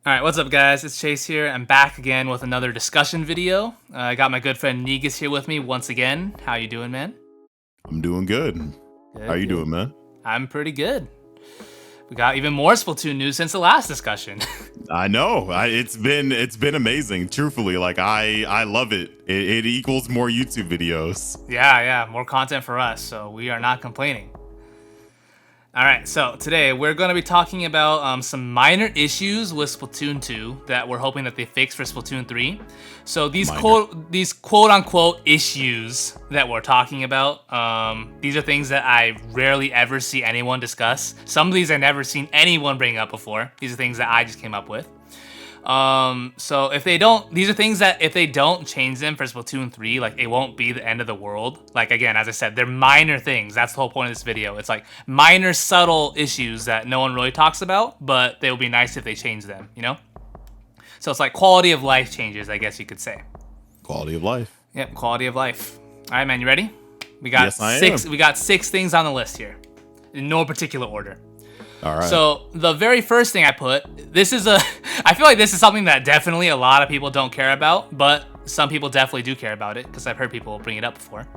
All right, what's up, guys? It's Chase here. I'm back again with another discussion video. I got my good friend Negus here with me once again. How you doing, man? I'm doing good. Good, How you good. doing, man? I'm pretty good. We got even more Splatoon news since the last discussion. I know. It's been amazing. Truthfully, like I love it. It equals more YouTube videos. yeah, more content for us, so we are not complaining. All right, so today we're going to be talking about some minor issues with Splatoon 2 that we're hoping that they fix for Splatoon 3. So these quote unquote issues that we're talking about, these are things that I rarely ever see anyone discuss. Some of these I've never seen anyone bring up before. These are things that I just came up with. So if they don't, these are things that if they don't change them for Splatoon 3, like it won't be the end of the world. Like again, as I said, they're minor things. That's the whole point of this video. It's like minor, subtle issues that no one really talks about, but they would be nice if they change them, you know? So it's like quality of life changes, I guess you could say. Quality of life. Yep, quality of life. All right, man, you ready? We got Yes, I six. am. We got 6 things on the list here, in no particular order. All right. So the very first thing I put, I feel like this is something that definitely a lot of people don't care about, but some people definitely do care about it because I've heard people bring it up before.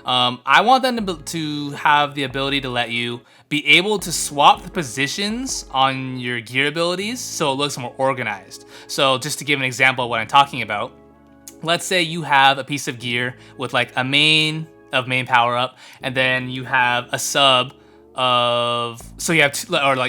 I want them to have the ability to let you be able to swap the positions on your gear abilities so it looks more organized. So just to give an example of what I'm talking about, let's say you have a piece of gear with like a main power up, and then you have a sub of, so you have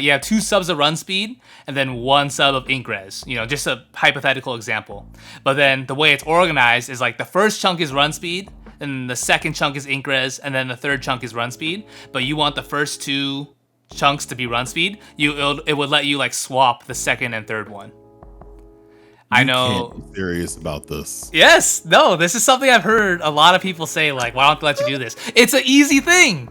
you have 2 subs of run speed and then 1 sub of ink res, you know, just a hypothetical example. But then the way it's organized is like the first chunk is run speed, and the second chunk is ink res, and then the third chunk is run speed. But you want the first 2 chunks to be run speed. It would let you like swap the second and third one. I know. Can't be serious about this. Yes, no, this is something I've heard a lot of people say, like, why don't they let you do this? It's an easy thing.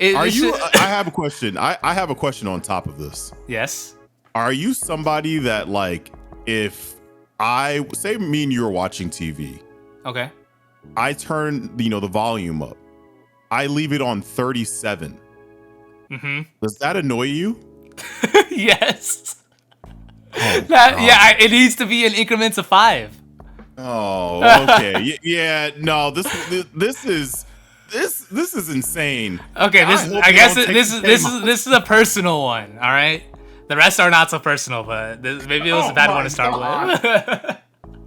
I have a question. I have a question on top of this. Yes. Are you somebody that, like, if I say me and you are watching TV, Okay. I turn the volume up, I leave it on 37. Mm-hmm. Does that annoy you? Yes. Oh, yeah, it needs to be in increments of 5. Oh, okay. Yeah, no, this is insane. Okay, hope I they guess don't take this is a personal one. All right. The rest are not so personal, but maybe it was a bad one to start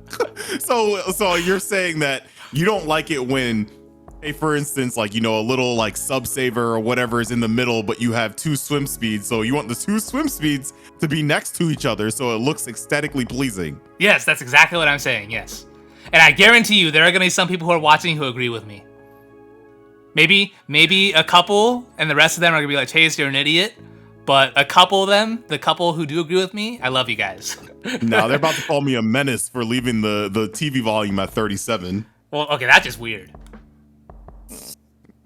with. So you're saying that you don't like it when, hey, for instance, like, a little like sub saver or whatever is in the middle, but you have 2 swim speeds. So you want the 2 swim speeds to be next to each other so it looks aesthetically pleasing. Yes, that's exactly what I'm saying. Yes. And I guarantee you there are going to be some people who are watching who agree with me. Maybe a couple, and the rest of them are going to be like, Chase, you're an idiot. But a couple of them, the couple who do agree with me, I love you guys. Now they're about to call me a menace for leaving the TV volume at 37. Well, okay, that's just weird.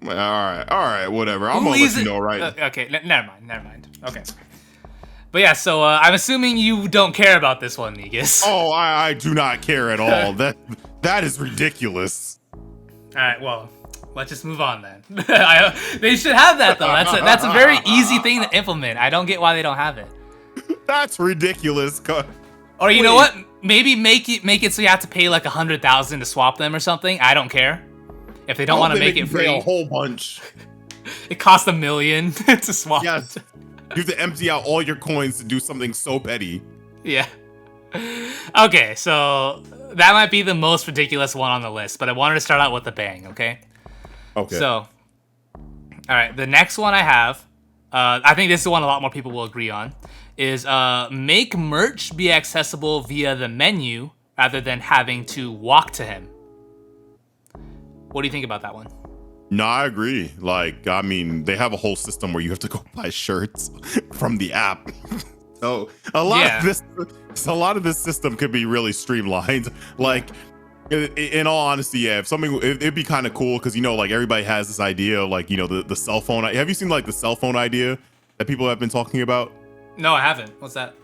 All right, whatever. I'm gonna let you know, right? Okay, never mind. Okay. But yeah, so I'm assuming you don't care about this one, Negus. Oh, I do not care at all. That is ridiculous. All right, well, let's just move on then. They should have that though. That's a very easy thing to implement. I don't get why they don't have it. That's ridiculous. Or you know what? Maybe make it so you have to pay like 100,000 to swap them or something. I don't care. If they don't want to make it free, a whole bunch. It costs $1 million to swap. Yes, you have to empty out all your coins to do something so petty. Yeah. Okay, so that might be the most ridiculous one on the list, but I wanted to start out with a bang. Okay. Okay. So, all right, the next one I have, I think this is one a lot more people will agree on, is make merch be accessible via the menu rather than having to walk to him. What do you think about that one? No, I agree. Like, I mean, they have a whole system where you have to go buy shirts from the app. So a lot of this system could be really streamlined. Like, in all honesty, yeah, it'd be kind of cool because like everybody has this idea of like the cell phone. Have you seen like the cell phone idea that people have been talking about? No, I haven't. What's that?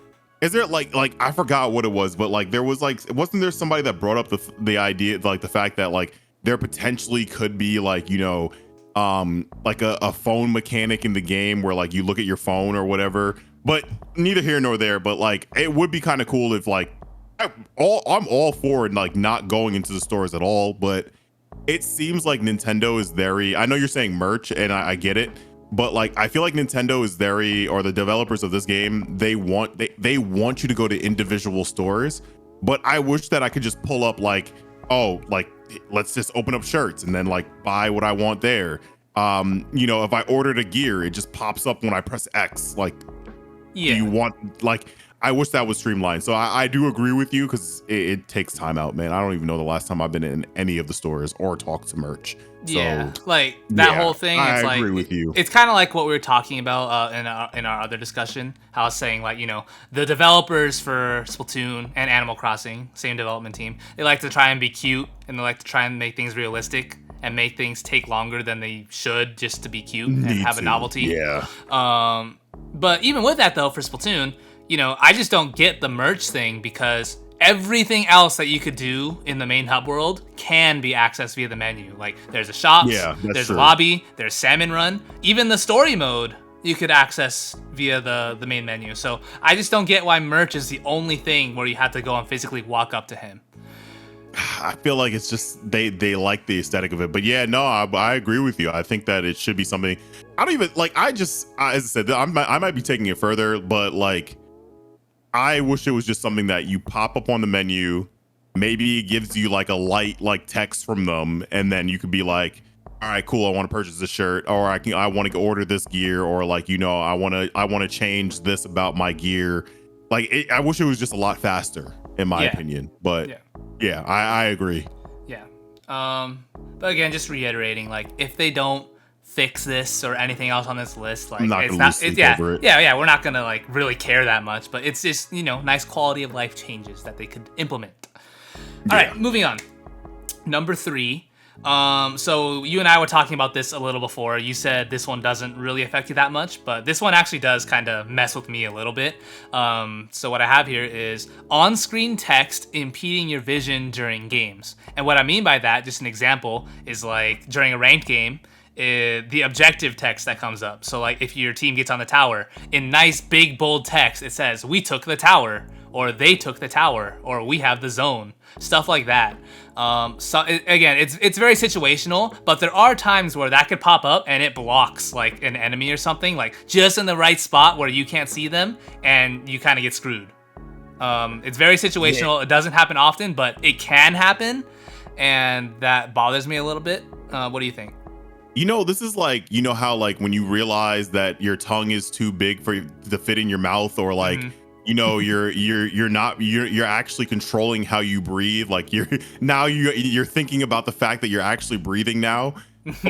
Is there like I forgot what it was, but like there was like, wasn't there somebody that brought up the idea, like the fact that like there potentially could be like like a phone mechanic in the game where like you look at your phone or whatever, But neither here nor there. But like, it would be kind of cool if like, I'm all for like not going into the stores at all. But it seems like Nintendo is very. I know you're saying merch, and I get it. But like, I feel like Nintendo is very, or the developers of this game, they want you to go to individual stores. But I wish that I could just pull up like, oh, like let's just open up shirts and then like buy what I want there. If I ordered a gear, it just pops up when I press X. Like, yeah, do you want like? I wish that was streamlined. So I do agree with you because it takes time out, man. I don't even know the last time I've been in any of the stores or talked to merch. Yeah, like that whole thing. It's I agree with you. It's kind of like what we were talking about in our other discussion. How I was saying, like, the developers for Splatoon and Animal Crossing, same development team, they like to try and be cute and they like to try and make things realistic and make things take longer than they should just to be cute and have a novelty. Yeah. But even with that though, for Splatoon, I just don't get the merch thing because everything else that you could do in the main hub world can be accessed via the menu. Like, there's a shop, there's a lobby, there's Salmon Run, even the story mode you could access via the main menu. So I just don't get why merch is the only thing where you have to go and physically walk up to him. I feel like it's just they like the aesthetic of it. But yeah, no, I agree with you. I think that it should be something. I don't even like. As I said, I might be taking it further, but like, I wish it was just something that you pop up on the menu. Maybe it gives you like a light like text from them, and then you could be like, all right, cool, I want to purchase this shirt, or I want to order this gear, or like, I want to change this about my gear. Like, I wish it was just a lot faster, in my opinion. But yeah, I agree. Yeah. But again, just reiterating, like, if they don't fix this or anything else on this list, like, we're not gonna like really care that much. But it's just nice quality of life changes that they could implement. All right, moving on. Number 3. So you and I were talking about this a little before. You said this one doesn't really affect you that much, but this one actually does kind of mess with me a little bit. So what I have here is on-screen text impeding your vision during games. And what I mean by that, just an example, is like during a ranked game, the objective text that comes up. So like if your team gets on the tower, in nice big bold text, it says, "We took the tower," or "They took the tower," or "We have the zone." Stuff like that. Again, it's very situational, but there are times where that could pop up and it blocks like an enemy or something, like just in the right spot where you can't see them and you kind of get screwed. It's very situational. It doesn't happen often, but it can happen, and that bothers me a little bit. What do you think? This is like, how like when you realize that your tongue is too big for to fit in your mouth, or like, you're actually controlling how you breathe. Like you're thinking about the fact that you're actually breathing now.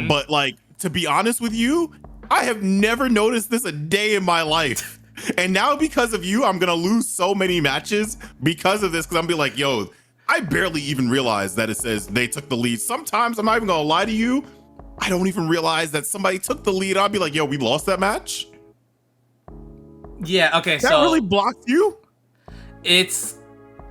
But like, to be honest with you, I have never noticed this a day in my life. And now because of you, I'm going to lose so many matches because of this. Cause I'm be like, yo, I barely even realize that it says they took the lead. Sometimes I'm not even going to lie to you, I don't even realize that somebody took the lead. I'll be like, yo, we lost that match. Yeah, okay, that really blocked you? It's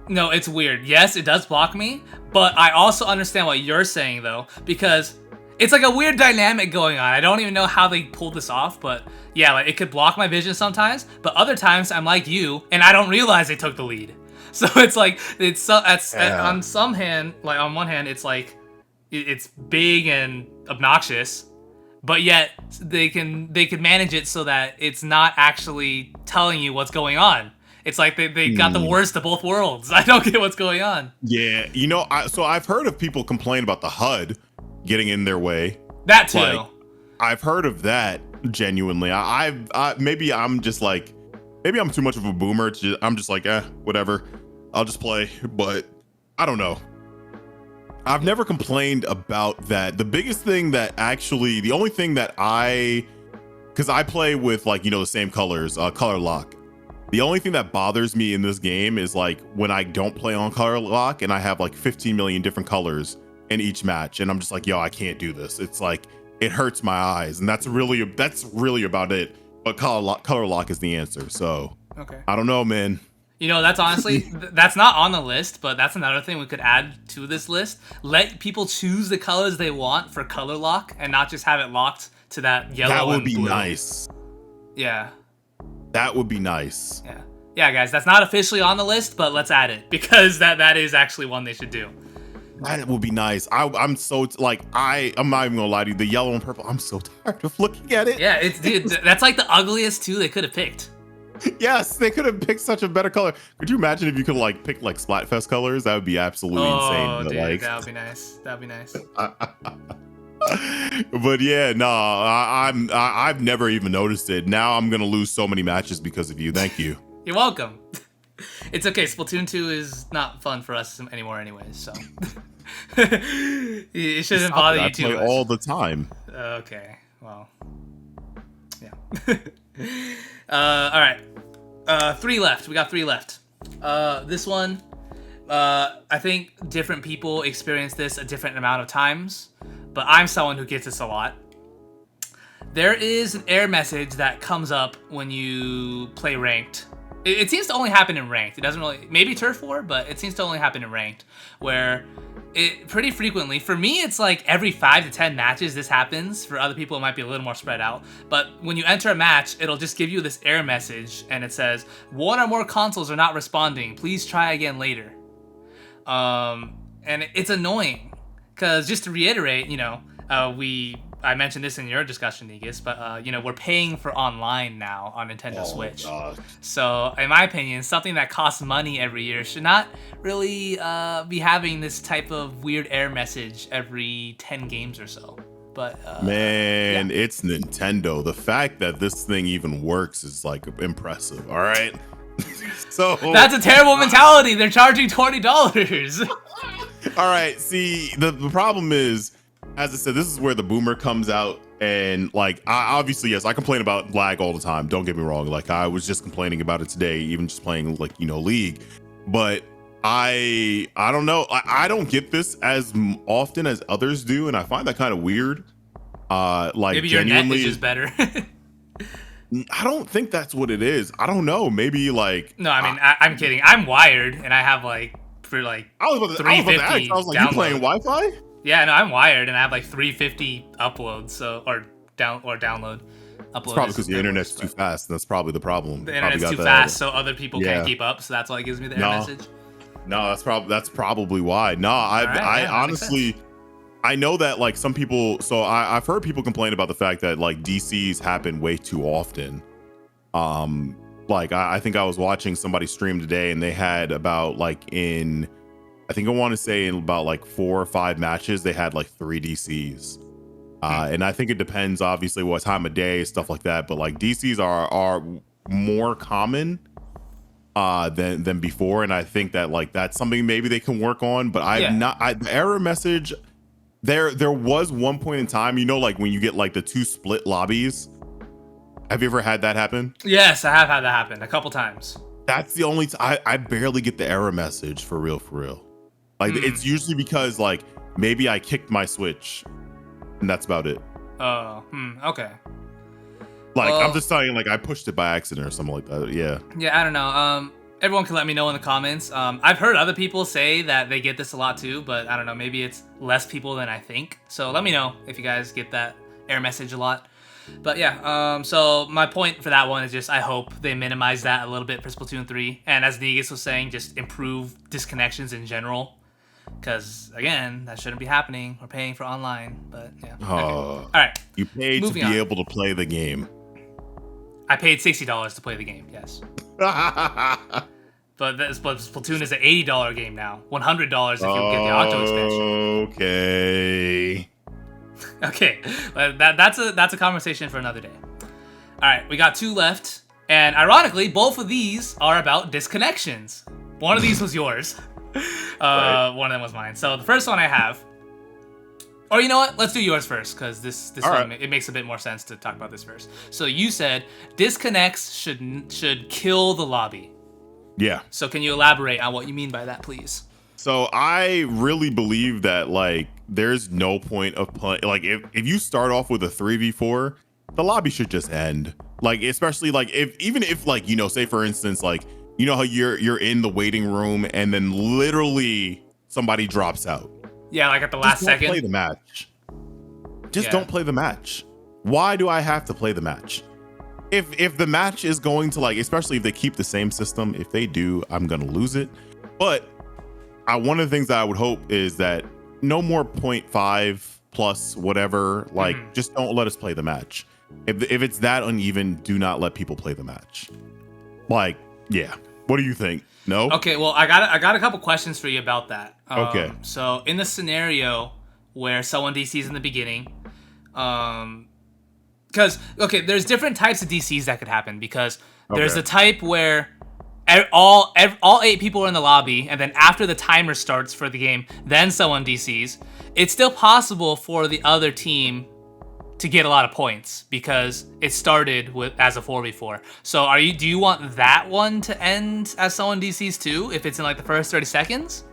weird. Yes, it does block me, but I also understand what you're saying, though, because it's like a weird dynamic going on. I don't even know how they pulled this off, but yeah, like it could block my vision sometimes, but other times I'm like you, and I don't realize they took the lead. So it's like, on one hand, it's like, it's big and obnoxious, but yet they can manage it so that it's not actually telling you what's going on. It's like they got the worst of both worlds. I don't get what's going on. Yeah, so I've heard of people complain about the HUD getting in their way. That too. Like, I've heard of that genuinely. Maybe I'm just like, maybe I'm too much of a boomer. I'm just like, whatever. I'll just play. But I don't know. I've never complained about that. The biggest thing that actually, the only thing that because I play with like, the same colors, color lock. The only thing that bothers me in this game is like when I don't play on color lock and I have like 15 million different colors in each match. And I'm just like, yo, I can't do this. It's like, it hurts my eyes. And that's really about it. But color lock is the answer. So okay. I don't know, man. That's honestly, that's not on the list, but that's another thing we could add to this list. Let people choose the colors they want for color lock and not just have it locked to that yellow and blue. That would be nice. Yeah. That would be nice. Yeah, guys, that's not officially on the list, but let's add it because that is actually one they should do. That would be nice. I'm so like I'm not even gonna lie to you. The yellow and purple. I'm so tired of looking at it. Yeah, dude, that's like the ugliest two they could have picked. Yes, they could have picked such a better color. Could you imagine if you could like pick like Splatfest colors? That would be absolutely insane. Oh, dude, like, that would be nice. That'd be nice. But yeah, no, I've never even noticed it. Now I'm gonna lose so many matches because of you. Thank you. You're welcome. It's okay. Splatoon 2 is not fun for us anymore, anyways. So it shouldn't bother you too much. All the time. Okay. Well. Yeah. All right. 3 left. We got 3 left. This one, I think different people experience this a different amount of times, but I'm someone who gets this a lot. There is an error message that comes up when you play ranked. It seems to only happen in ranked. It doesn't really, maybe Turf War, but it seems to only happen in ranked, where it pretty frequently, for me, it's like every 5 to 10 matches this happens. For other people, it might be a little more spread out. But when you enter a match, it'll just give you this error message, and it says, 1 or more consoles are not responding. Please try again later. And it's annoying, because just to reiterate, you know, I mentioned this in your discussion, Negus, but you know, we're paying for online now on Nintendo Switch. God. So, in my opinion, something that costs money every year should not really be having this type of weird error message every 10 games or so. But man, yeah. It's Nintendo. The fact that this thing even works is like impressive. All right. So that's a terrible mentality. They're charging $20. All right. See, the problem is, as I said, this is where the boomer comes out, and like, obviously, yes, I complain about lag all the time. Don't get me wrong. Like, I was just complaining about it today, even just playing like, you know, League. But I don't know. I don't get this as often as others do, and I find that kind of weird. Like, maybe your net is just better. I don't think that's what it is. I don't know. Maybe like. No, I mean, I'm kidding. I'm wired, and I have like for like 350. I was like, you playing Wi-Fi? Yeah, no, I'm wired, and I have like 350 uploads, so or download. Upload. It's probably because the internet's too fast. That's probably the problem. The internet's too fast, so other people can't keep up. So that's why it gives me the error message. No, that's probably why. No, I honestly, I know that like some people. So I've heard people complain about the fact that like DCs happen way too often. Like I think I was watching somebody stream today, and they had about like in. I think I want to say in about like 4 or 5 matches, they had like 3 DCs. And I think it depends, obviously, what time of day, stuff like that. But like DCs are more common than before. And I think that like that's something maybe they can work on. But the error message, there was one point in time, you know, like when you get like the 2 split lobbies. Have you ever had that happen? Yes, I have had that happen a couple times. That's the only I barely get the error message for real. Like it's usually because like maybe I kicked my Switch, and that's about it. Oh, okay. Like I'm just saying, like I pushed it by accident or something like that. Yeah. Yeah, I don't know. Everyone can let me know in the comments. I've heard other people say that they get this a lot too, but I don't know. Maybe it's less people than I think. So let me know if you guys get that error message a lot. But yeah, so my point for that one is just I hope they minimize that a little bit for Splatoon 3. And as Negus was saying, just improve disconnections in general. Because, again, that shouldn't be happening. We're paying for online, but yeah. Okay. All right. You paid to be able to play the game. I paid $60 to play the game, yes. But Splatoon is an $80 game now. $100 if you get the Octo expansion. Okay. Okay, that's a conversation for another day. All right, we got 2 left, and ironically, both of these are about disconnections. One of these was yours. Right. One of them was mine. So the first one I have, or you know what? Let's do yours first, because this one, it makes a bit more sense to talk about this first. So you said disconnects should kill the lobby. Yeah. So can you elaborate on what you mean by that, please? So I really believe that like there's no point of playing. Like if you start off with a 3v4, the lobby should just end. Like especially like even if like, you know, say for instance, like, you know how you're in the waiting room and then literally somebody drops out. Yeah, like at the last second. Just don't play the match. Just don't play the match. Why do I have to play the match? if the match is going to like, especially if they keep the same system, if they do, I'm gonna lose it. But one of the things that I would hope is that no more 0.5 plus whatever. Like, just don't let us play the match. If it's that uneven, do not let people play the match. Like, yeah. What do you think? No? Okay, well, I got a couple questions for you about that. Okay. So in the scenario where someone DCs in the beginning, because there's different types of DCs that could happen, because there's the type where all 8 people are in the lobby, and then after the timer starts for the game, then someone DCs. It's still possible for the other team to get a lot of points because it started as a 4v4. So do you want that one to end as someone DCs too, if it's in like the first 30 seconds?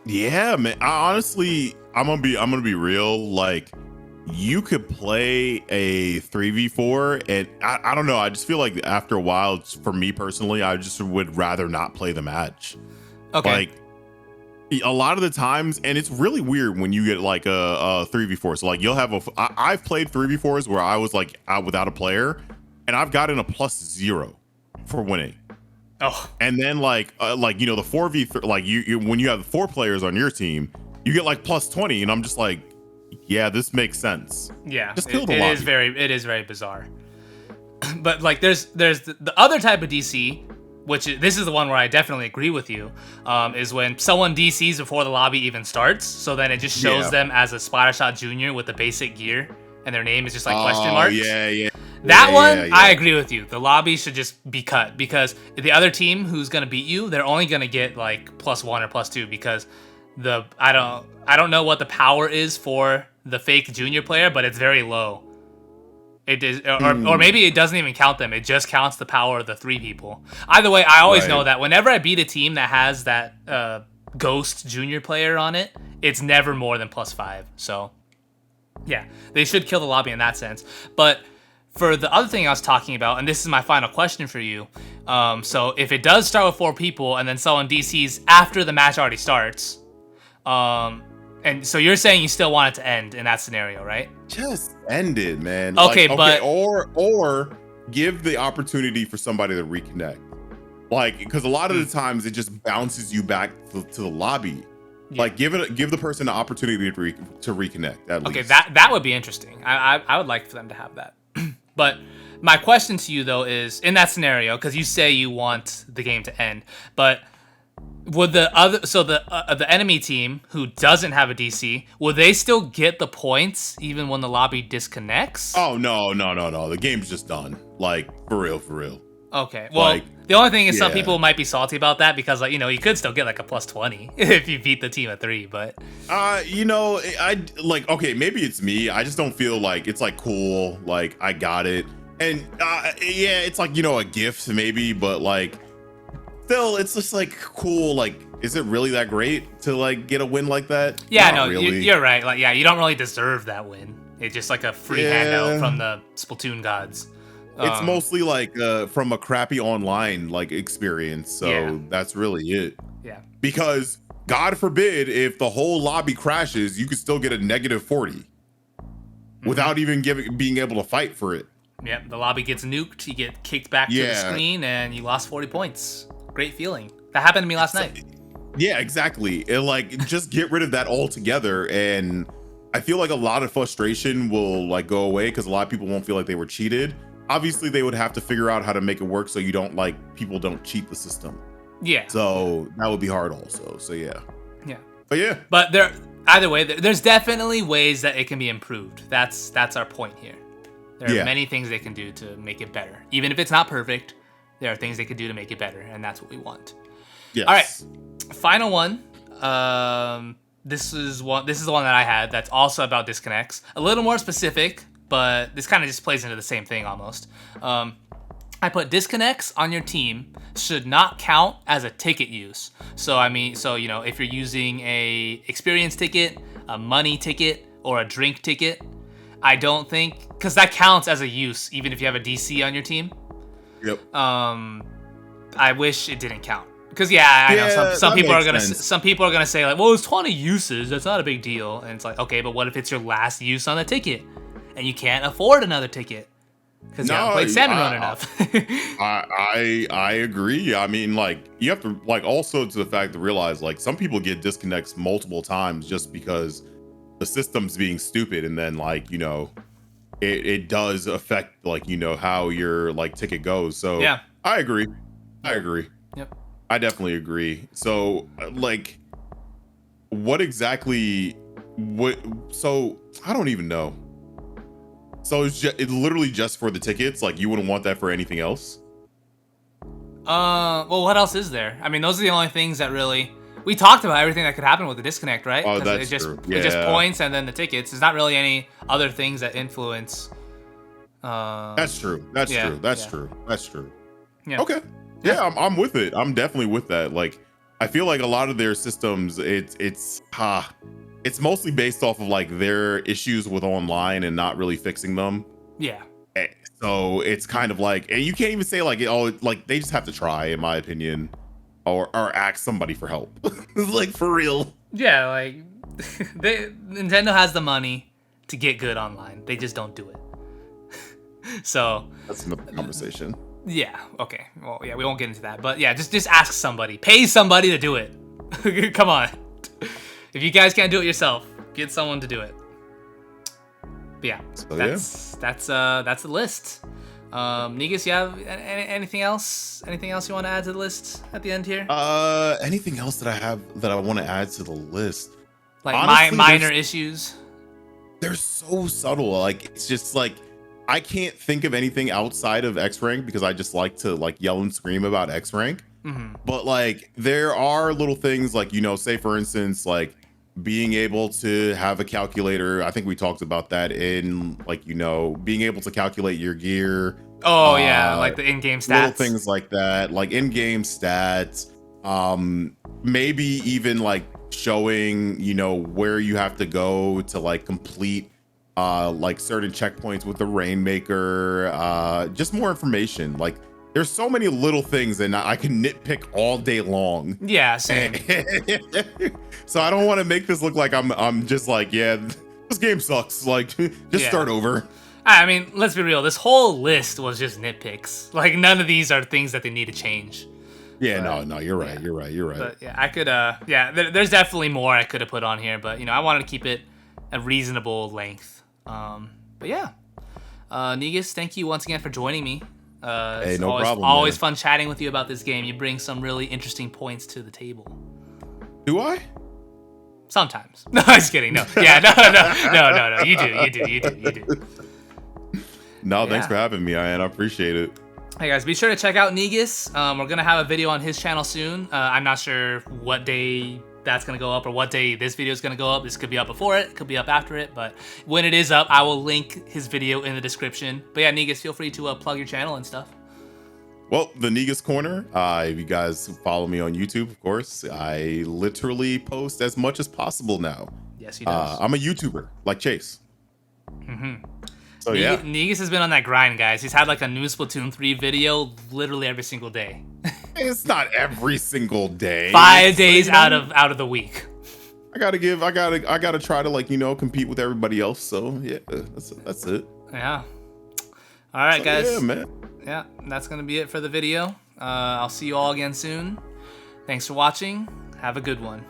Yeah, man. I'm gonna be real. Like, you could play a 3v4, and I don't know. I just feel like after a while, for me personally, I just would rather not play the match. Okay. Like, a lot of the times, and it's really weird when you get like a 3v4. So like, you'll have I've played 3v4s where I was like out without a player, and I've gotten a +0 for winning. Oh. And then like the 4v3, like you when you have 4 players on your team, you get like +20, and I'm just like, yeah, this makes sense. Yeah, just kill the lobby. It is very bizarre. But like, there's the other type of DC, this is the one where I definitely agree with you, is when someone DCs before the lobby even starts. So then it just shows them as a Splattershot Junior with the basic gear, and their name is just like question marks. Yeah. That one, I agree with you. The lobby should just be cut, because the other team who's gonna beat you, they're only gonna get like +1 or +2, because I don't know what the power is for the fake junior player, but it's very low. It is, or maybe it doesn't even count them. It just counts the power of the 3 people. Either way, I always know that whenever I beat a team that has that ghost junior player on it, it's never more than +5. So, yeah, they should kill the lobby in that sense. But for the other thing I was talking about, and this is my final question for you. So if it does start with 4 people and then someone DCs after the match already starts, and so you're saying you still want it to end in that scenario, right? Just end it, man. Okay, but or give the opportunity for somebody to reconnect. Like, because a lot of the times it just bounces you back to the lobby. Yeah. Like, give the person the opportunity to reconnect. At least. That would be interesting. I would like for them to have that. But my question to you though is, in that scenario, because you say you want the game to end, but would the enemy team who doesn't have a DC, will they still get the points even when the lobby disconnects? Oh no, the game's just done. like for real. Okay, well, the only thing is some people might be salty about that because, like, you could still get like a +20 if you beat the team at 3, but I like, okay, maybe it's me. I just don't feel like it's like cool, like I got it. And it's like, a gift maybe, but like still it's just like cool. Like, is it really that great to like get a win like that? Yeah, no, really. You're right. Like, yeah, you don't really deserve that win. It's just like a free handout from the Splatoon gods. It's mostly like from a crappy online like experience, so that's really it. Yeah. Because God forbid if the whole lobby crashes, you could still get a -40 without even being able to fight for it. Yeah, the lobby gets nuked, you get kicked back to the screen, and you lost 40 points. Great feeling. That happened to me last night. Yeah, exactly. It, like, just get rid of that altogether, and I feel like a lot of frustration will like go away because a lot of people won't feel like they were cheated. Obviously, they would have to figure out how to make it work so you don't people don't cheat the system. Yeah. So that would be hard also. So yeah. Yeah. But yeah. But either way, there's definitely ways that it can be improved. That's our point here. There are many things they can do to make it better. Even if it's not perfect, there are things they can do to make it better, and that's what we want. Yes. All right. Final one. This is the one that I had that's also about disconnects. A little more specific, but this kind of just plays into the same thing almost. I put disconnects on your team should not count as a ticket use. So if you're using a experience ticket, a money ticket, or a drink ticket, I don't think, because that counts as a use even if you have a DC on your team. Yep. I wish it didn't count. Because I know some people are gonna say like, well, it's 20 uses, that's not a big deal. And it's like, okay, but what if it's your last use on the ticket and you can't afford another ticket? because you haven't played Salmon Run enough. I agree. I mean, like, you have to, like, also to the fact to realize, like, some people get disconnects multiple times just because the system's being stupid, and then, like, you know, it does affect, like, you know, how your, like, ticket goes. So yeah, I agree. I agree. Yep. I definitely agree. So, like, what exactly? So I don't even know. So it's literally just for the tickets. Like, you wouldn't want that for anything else. Well, what else is there? I mean, those are the only things that really. We talked about everything that could happen with the disconnect, right? Oh, that's true. Yeah. It just points and then the tickets. There's not really any other things that influence. That's true. That's true. That's true. That's true. Yeah. Okay. Yeah, I'm with it. I'm definitely with that. Like, I feel like a lot of their systems, it's mostly based off of, like, their issues with online and not really fixing them. Yeah. So it's kind of like, and you can't even say, like, oh, like, they just have to try, in my opinion, or ask somebody for help. Like, for real. Yeah, like Nintendo has the money to get good online. They just don't do it. So that's another conversation. Yeah. Okay. Well, yeah, we won't get into that, but yeah, just ask somebody, pay somebody to do it. Come on. If you guys can't do it yourself, get someone to do it. But yeah, so, that's the list. Negus, you have anything else? Anything else you want to add to the list at the end here? Anything else that I have that I want to add to the list? Like, honestly, minor issues. They're so subtle. Like, it's just like, I can't think of anything outside of X rank because I just like to, like, yell and scream about X rank. Mm-hmm. But, like, there are little things, like, you know, say for instance, like, being able to have a calculator. I think we talked about that in, like, you know, being able to calculate your gear. Oh yeah, like the in-game stats. Little things like that, like in-game stats. Maybe even, like, showing, you know, where you have to go to, like, complete like certain checkpoints with the Rainmaker. Just more information. Like, there's so many little things, and I can nitpick all day long. Yeah, same. So I don't want to make this look like I'm just like, yeah, this game sucks. Like, just start over. I mean, let's be real. This whole list was just nitpicks. Like, none of these are things that they need to change. Yeah, but, no, you're right. You're right. But yeah, I could, there's definitely more I could have put on here, but, you know, I wanted to keep it a reasonable length. But yeah, Negus, thank you once again for joining me. Hey, no problem. Always fun chatting with you about this game. You bring some really interesting points to the table. Do I? Sometimes. No, I'm just kidding. No. Yeah, no. You do. No, thanks for having me, Ian. I appreciate it. Hey guys, be sure to check out Negus. We're gonna have a video on his channel soon. I'm not sure what day that's gonna go up or what day this video is gonna go up. This could be up before it, could be up after it, but when it is up, I will link his video in the description. But yeah, Negus, feel free to plug your channel and stuff. Well, the Negus Corner, if you guys follow me on YouTube, of course, I literally post as much as possible now. Yes, he does. I'm a YouTuber, like Chase. Mm-hmm. So yeah. Negus has been on that grind, guys. He's had like a new Splatoon 3 video literally every single day. It's not every single day. 5 days out of the week. I gotta try to, like, you know, compete with everybody else. So yeah, that's it. Yeah. All right, guys. Yeah, man. Yeah, that's gonna be it for the video. I'll see you all again soon. Thanks for watching. Have a good one.